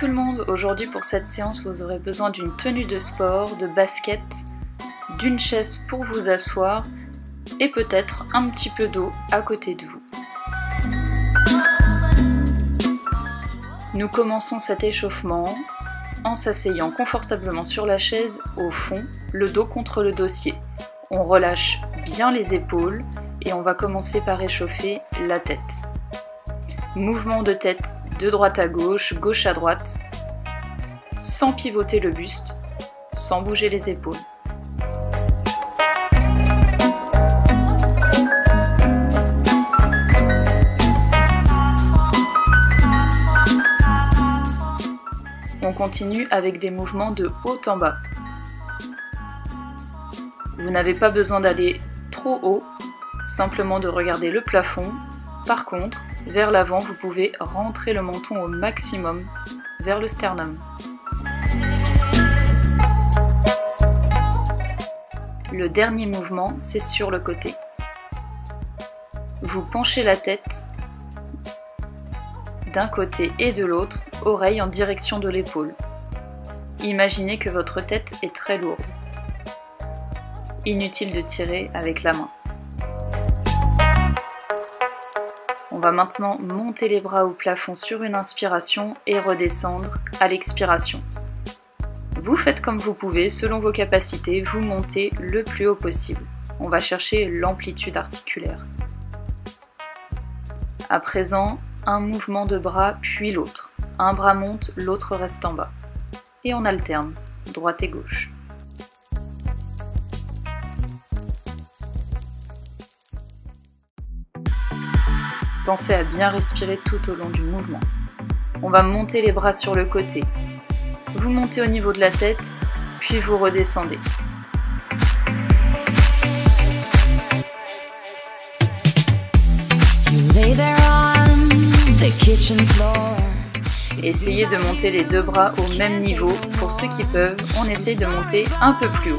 tout le monde, aujourd'hui pour cette séance vous aurez besoin d'une tenue de sport, de baskets, d'une chaise pour vous asseoir et peut-être un petit peu d'eau à côté de vous. Nous commençons cet échauffement en s'asseyant confortablement sur la chaise au fond, le dos contre le dossier. On relâche bien les épaules et on va commencer par échauffer la tête. Mouvement de tête de droite à gauche, gauche à droite, sans pivoter le buste, sans bouger les épaules. On continue avec des mouvements de haut en bas. Vous n'avez pas besoin d'aller trop haut, simplement de regarder le plafond. Par contre, vers l'avant, vous pouvez rentrer le menton au maximum vers le sternum. Le dernier mouvement, c'est sur le côté. Vous penchez la tête d'un côté et de l'autre, oreille en direction de l'épaule. Imaginez que votre tête est très lourde. Inutile de tirer avec la main. On va maintenant monter les bras au plafond sur une inspiration et redescendre à l'expiration. Vous faites comme vous pouvez, selon vos capacités, vous montez le plus haut possible. On va chercher l'amplitude articulaire. À présent, un mouvement de bras puis l'autre. Un bras monte, l'autre reste en bas. Et on alterne, droite et gauche. Pensez à bien respirer tout au long du mouvement. On va monter les bras sur le côté. Vous montez au niveau de la tête, puis vous redescendez. Essayez de monter les deux bras au même niveau. Pour ceux qui peuvent, on essaye de monter un peu plus haut.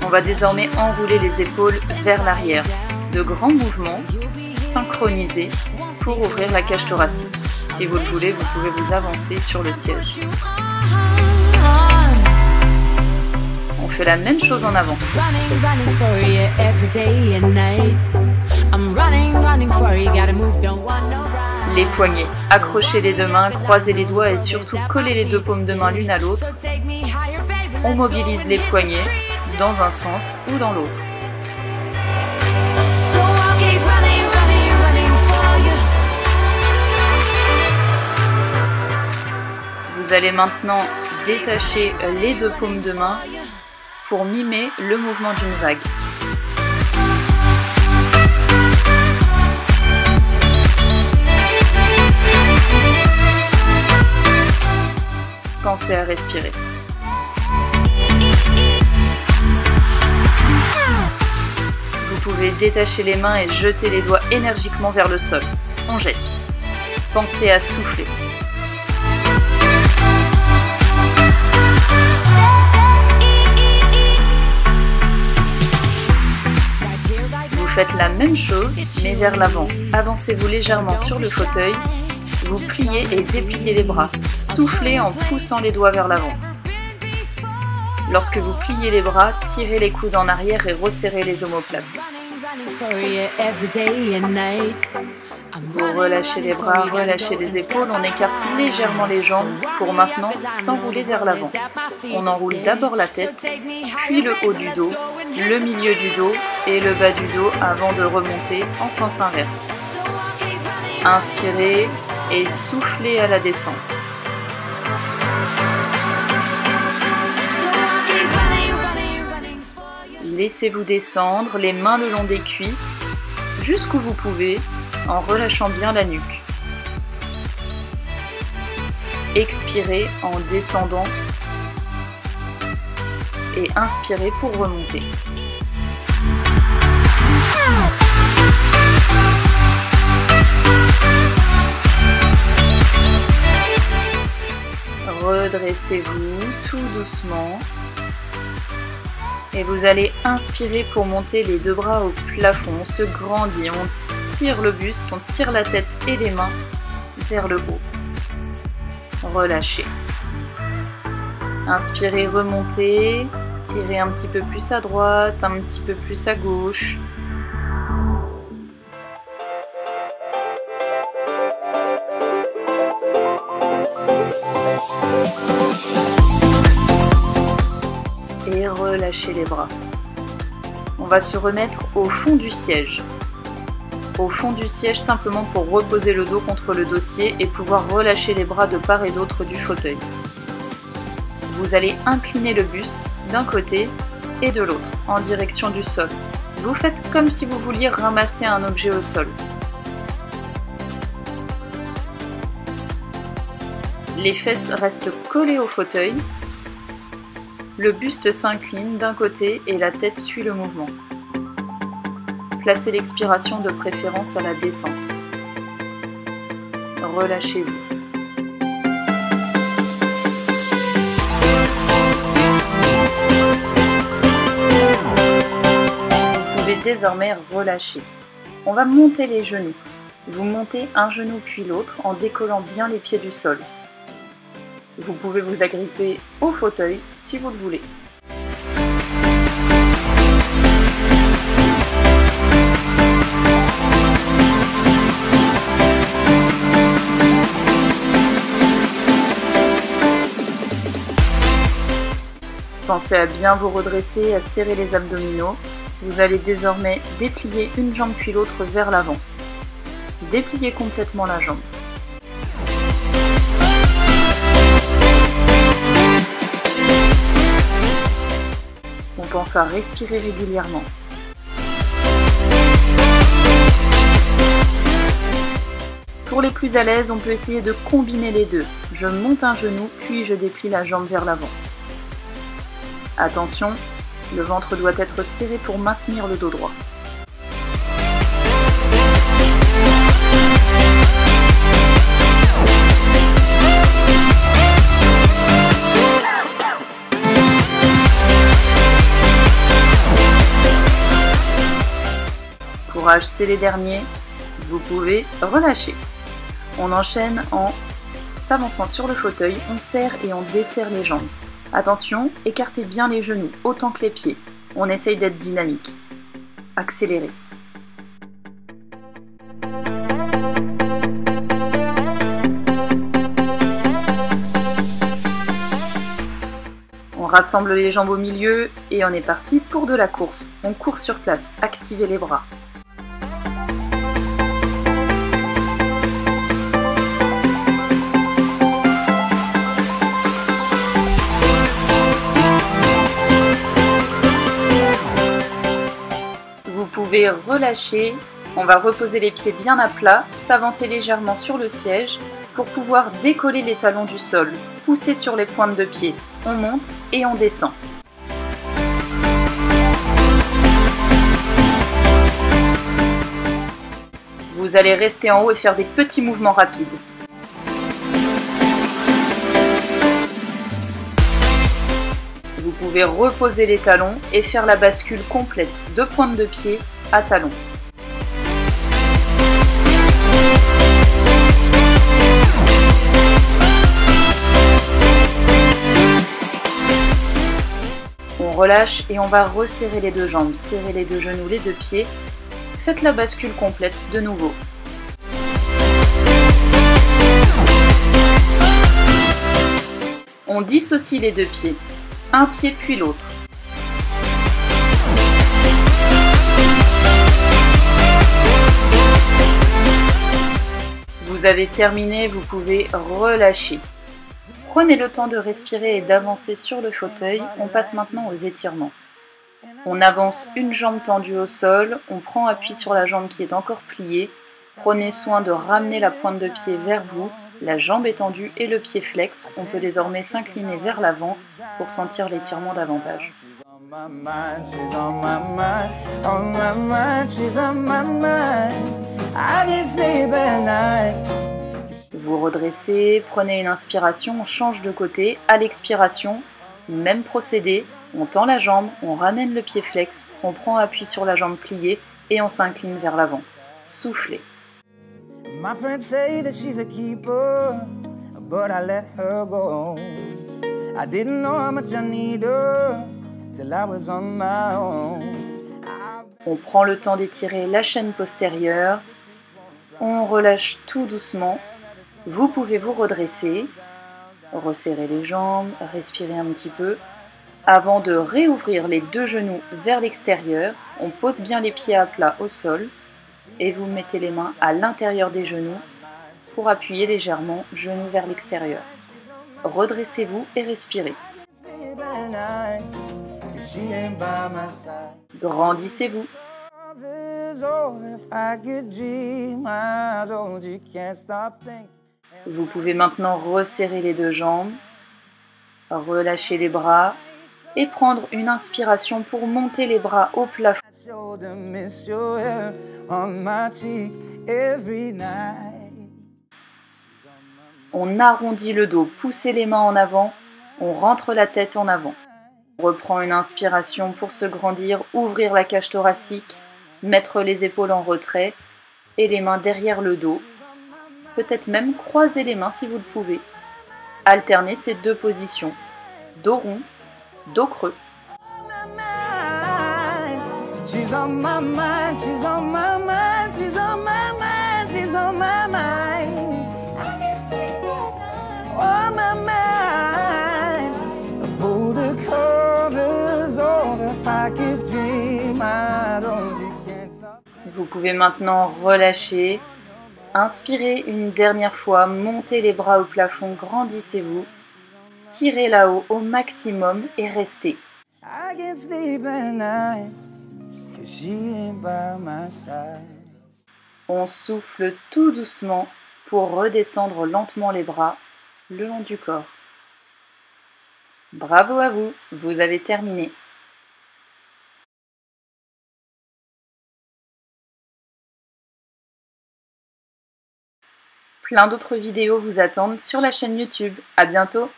On va désormais enrouler les épaules vers l'arrière. De grands mouvements synchronisés pour ouvrir la cage thoracique. Si vous le voulez, vous pouvez vous avancer sur le siège. On fait la même chose en avant. Les poignets. Accrochez les deux mains, croisez les doigts et surtout collez les deux paumes de main l'une à l'autre. On mobilise les poignets dans un sens ou dans l'autre. Vous allez maintenant détacher les deux paumes de main pour mimer le mouvement d'une vague. Pensez à respirer. Vous pouvez détacher les mains et jeter les doigts énergiquement vers le sol. On jette. Pensez à souffler. Vous faites la même chose, mais vers l'avant. Avancez-vous légèrement sur le fauteuil. Vous pliez et dépliez les bras. Soufflez en poussant les doigts vers l'avant. Lorsque vous pliez les bras, tirez les coudes en arrière et resserrez les omoplates. Vous relâchez les bras, relâchez les épaules, on écarte légèrement les jambes pour maintenant s'enrouler vers l'avant. On enroule d'abord la tête, puis le haut du dos, le milieu du dos et le bas du dos avant de remonter en sens inverse. Inspirez et soufflez à la descente. Laissez-vous descendre, les mains le long des cuisses, jusqu'où vous pouvez, en relâchant bien la nuque. Expirez en descendant et inspirez pour remonter. Redressez-vous tout doucement. Et vous allez inspirer pour monter les deux bras au plafond. On se grandit, on tire le buste, on tire la tête et les mains vers le haut. Relâchez. Inspirez, remontez. Tirez un petit peu plus à droite, un petit peu plus à gauche. Et relâchez les bras. On va se remettre au fond du siège. Au fond du siège simplement pour reposer le dos contre le dossier et pouvoir relâcher les bras de part et d'autre du fauteuil. Vous allez incliner le buste d'un côté et de l'autre en direction du sol. Vous faites comme si vous vouliez ramasser un objet au sol. Les fesses restent collées au fauteuil. Le buste s'incline d'un côté et la tête suit le mouvement. Placez l'expiration de préférence à la descente. Relâchez-vous. Vous pouvez désormais relâcher. On va monter les genoux. Vous montez un genou puis l'autre en décollant bien les pieds du sol. Vous pouvez vous agripper au fauteuil si vous le voulez. Pensez à bien vous redresser, à serrer les abdominaux. Vous allez désormais déplier une jambe puis l'autre vers l'avant. Dépliez complètement la jambe. On pense à respirer régulièrement. Pour les plus à l'aise, on peut essayer de combiner les deux. Je monte un genou, puis je déplie la jambe vers l'avant. Attention, le ventre doit être serré pour maintenir le dos droit. Courage, c'est les derniers. Vous pouvez relâcher. On enchaîne en s'avançant sur le fauteuil, on serre et on desserre les jambes. Attention, écartez bien les genoux, autant que les pieds. On essaye d'être dynamique. Accélérez. On rassemble les jambes au milieu et on est parti pour de la course. On court sur place, activez les bras. Vous pouvez relâcher, on va reposer les pieds bien à plat, s'avancer légèrement sur le siège pour pouvoir décoller les talons du sol, pousser sur les pointes de pied. On monte et on descend. Vous allez rester en haut et faire des petits mouvements rapides. Vous pouvez reposer les talons et faire la bascule complète de pointe de pied à talons. On relâche et on va resserrer les deux jambes, serrer les deux genoux, les deux pieds. Faites la bascule complète de nouveau. On dissocie les deux pieds, un pied puis l'autre. Vous avez terminé, vous pouvez relâcher. Prenez le temps de respirer et d'avancer sur le fauteuil. On passe maintenant aux étirements. On avance une jambe tendue au sol, on prend appui sur la jambe qui est encore pliée. Prenez soin de ramener la pointe de pied vers vous. La jambe est tendue et le pied flex. On peut désormais s'incliner vers l'avant pour sentir l'étirement davantage. Vous redressez, prenez une inspiration, on change de côté. À l'expiration, même procédé, on tend la jambe, on ramène le pied flex, on prend appui sur la jambe pliée et on s'incline vers l'avant. soufflez. My friends say that she's a keeper, but I let her go. I didn't know how much I need her till I was on my own. On prend le temps d'étirer la chaîne postérieure. On relâche tout doucement. Vous pouvez vous redresser, resserrer les jambes, respirer un petit peu. Avant de réouvrir les deux genoux vers l'extérieur, on pose bien les pieds à plat au sol et vous mettez les mains à l'intérieur des genoux pour appuyer légèrement, genoux vers l'extérieur. Redressez-vous et respirez. Grandissez-vous. Vous pouvez maintenant resserrer les deux jambes, relâcher les bras et prendre une inspiration pour monter les bras au plafond. On arrondit le dos, poussez les mains en avant, on rentre la tête en avant. On reprend une inspiration pour se grandir, ouvrir la cage thoracique, mettre les épaules en retrait et les mains derrière le dos. Peut-être même croiser les mains si vous le pouvez. Alternez ces deux positions, dos rond, dos creux. She's on my mind, she's on my mind, she's on my mind, she's on my mind. On my mind. Pull the covers over if I could dream. I don't, you can't stop. Vous pouvez maintenant relâcher. Inspirez une dernière fois, montez les bras au plafond, grandissez-vous. Tirez là-haut au maximum et restez. I can't sleep at night. On souffle tout doucement pour redescendre lentement les bras le long du corps. Bravo à vous, vous avez terminé. Plein d'autres vidéos vous attendent sur la chaîne YouTube. À bientôt!